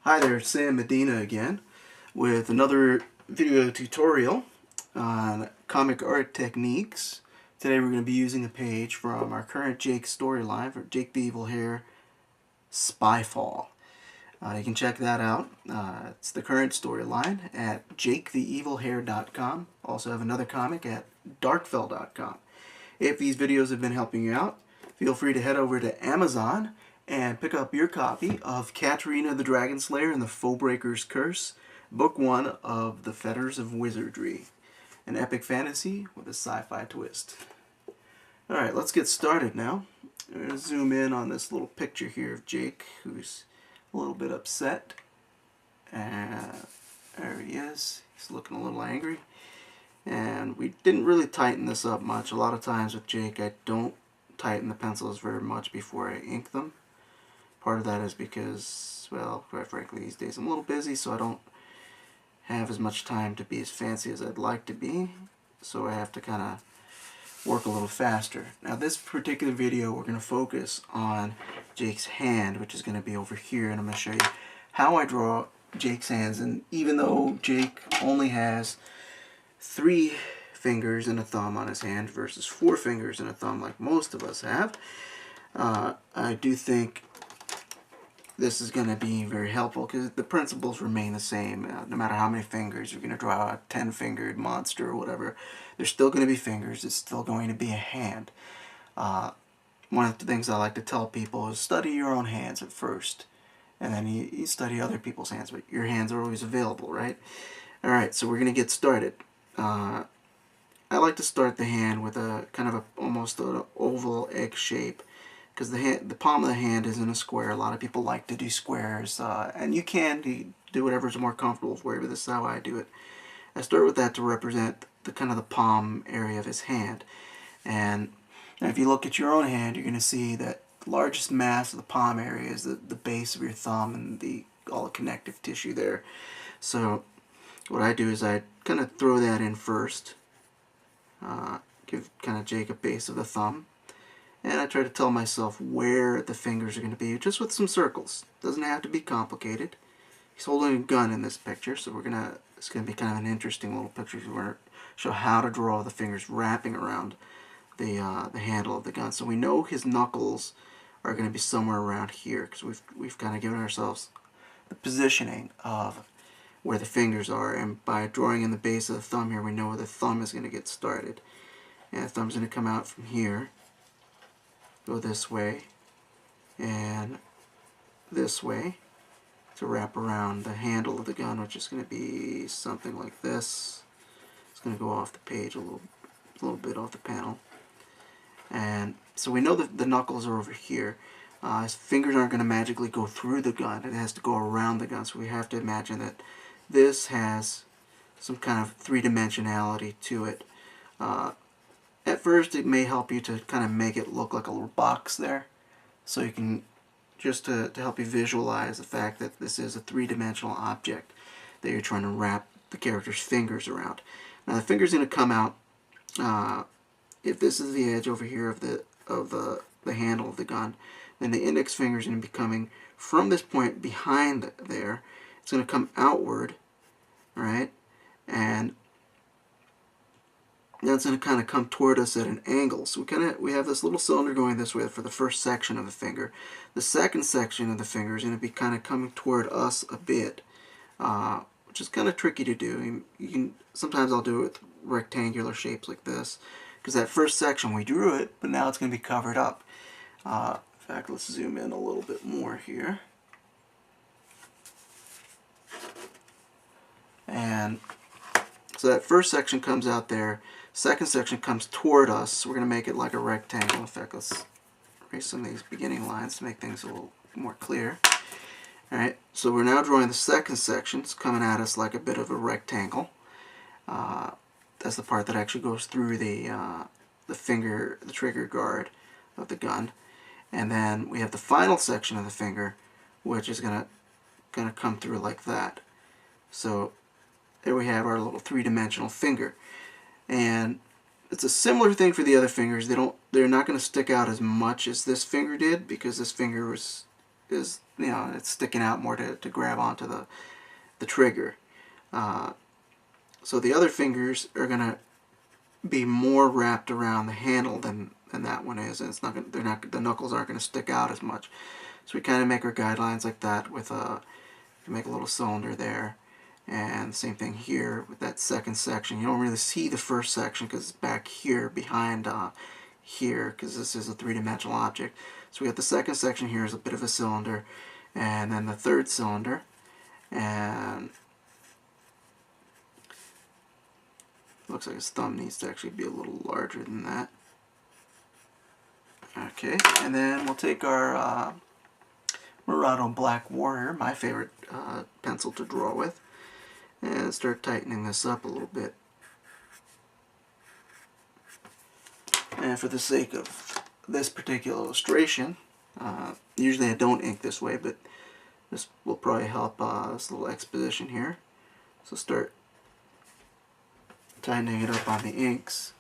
Hi there, Sam Medina again with another video tutorial on comic art techniques. Today we're going to be using a page from our current Jake storyline for Jake the Evil Hair Spyfall. You can check that out. It's the current storyline at jaketheevilhair.com. Also have another comic at darkfell.com. If these videos have been helping you out, feel free to head over to Amazon and pick up your copy of Katarina the Dragon Slayer and the Foebreaker's Curse, Book 1 of The Fetters of Wizardry, an epic fantasy with a sci-fi twist. Alright, let's get started now. I'm going to zoom in on this little picture here of Jake, who's a little bit upset. There he is. He's looking a little angry. And we didn't really tighten this up much. A lot of times with Jake, I don't tighten the pencils very much before I ink them. Part of that is because, well, quite frankly, these days I'm a little busy, so I don't have as much time to be as fancy as I'd like to be. So I have to kind of work a little faster. Now this particular video, we're going to focus on Jake's hand, which is going to be over here, and I'm going to show you how I draw Jake's hands. And even though Jake only has 3 fingers and a thumb on his hand versus 4 fingers and a thumb like most of us have, I do think this is going to be very helpful because the principles remain the same. No matter how many fingers you're going to draw a 10-fingered monster or whatever, there's still going to be fingers. It's still going to be a hand. One of the things I like to tell people is study your own hands at first, and then you study other people's hands, but your hands are always available, right? Alright, so we're going to get started. I like to start the hand with a kind of almost an oval egg shape, because the palm of the hand isn't a square. A lot of people like to do squares, and you can do whatever's more comfortable for you, but this is how I do it. I start with that to represent the kind of the palm area of his hand. And if you look at your own hand, you're going to see that the largest mass of the palm area is the base of your thumb and all the connective tissue there. So what I do is I kind of throw that in first, give kind of Jake a base of the thumb, and I try to tell myself where the fingers are going to be, just with some circles. Doesn't have to be complicated. He's holding a gun in this picture, so it's going to be kind of an interesting little picture. We're going to show how to draw the fingers wrapping around the handle of the gun. So we know his knuckles are going to be somewhere around here, because we've kind of given ourselves the positioning of where the fingers are, and by drawing in the base of the thumb here, we know where the thumb is going to get started. And the thumb's going to come out from here, go this way, and this way to wrap around the handle of the gun, which is going to be something like this. It's going to go off the page a little bit off the panel. And so we know that the knuckles are over here. His fingers aren't going to magically go through the gun. It has to go around the gun, so we have to imagine that this has some kind of three-dimensionality to it. At first, it may help you to kind of make it look like a little box there, so you can, just to help you visualize the fact that this is a three-dimensional object that you're trying to wrap the character's fingers around. Now the finger's going to come out, if this is the edge over here of the handle of the gun, then the index finger is going to be coming from this point behind there. It's going to come outward, right? And that's going to kind of come toward us at an angle. So we have this little cylinder going this way for the first section of the finger. The second section of the finger is going to be kind of coming toward us a bit, which is kind of tricky to do. Sometimes I'll do it with rectangular shapes like this, because that first section we drew it, but now it's going to be covered up. In fact, let's zoom in a little bit more here. And so that first section comes out there. Second section comes toward us, so we're going to make it like a rectangle. In fact, let's erase some of these beginning lines to make things a little more clear. Alright, so we're now drawing the second section. It's coming at us like a bit of a rectangle. That's the part that actually goes through the trigger guard of the gun. And then we have the final section of the finger, which is going to come through like that. So there we have our little three-dimensional finger. And it's a similar thing for the other fingers. They're not going to stick out as much as this finger did, because this finger was is, you know, it's sticking out more to grab onto the trigger. So the other fingers are gonna be more wrapped around the handle than that one is, and it's not gonna, the knuckles aren't gonna stick out as much. So we kind of make our guidelines like that with make a little cylinder there, and same thing here with that second section. You don't really see the first section because it's back here behind here, because this is a three-dimensional object. So we got the second section here is a bit of a cylinder, and then the third cylinder, and looks like his thumb needs to actually be a little larger than that. Okay, and then we'll take our Murado Black Warrior, my favorite pencil to draw with, and start tightening this up a little bit. And for the sake of this particular illustration, usually I don't ink this way, but this will probably help this little exposition here. So start tightening it up on the inks.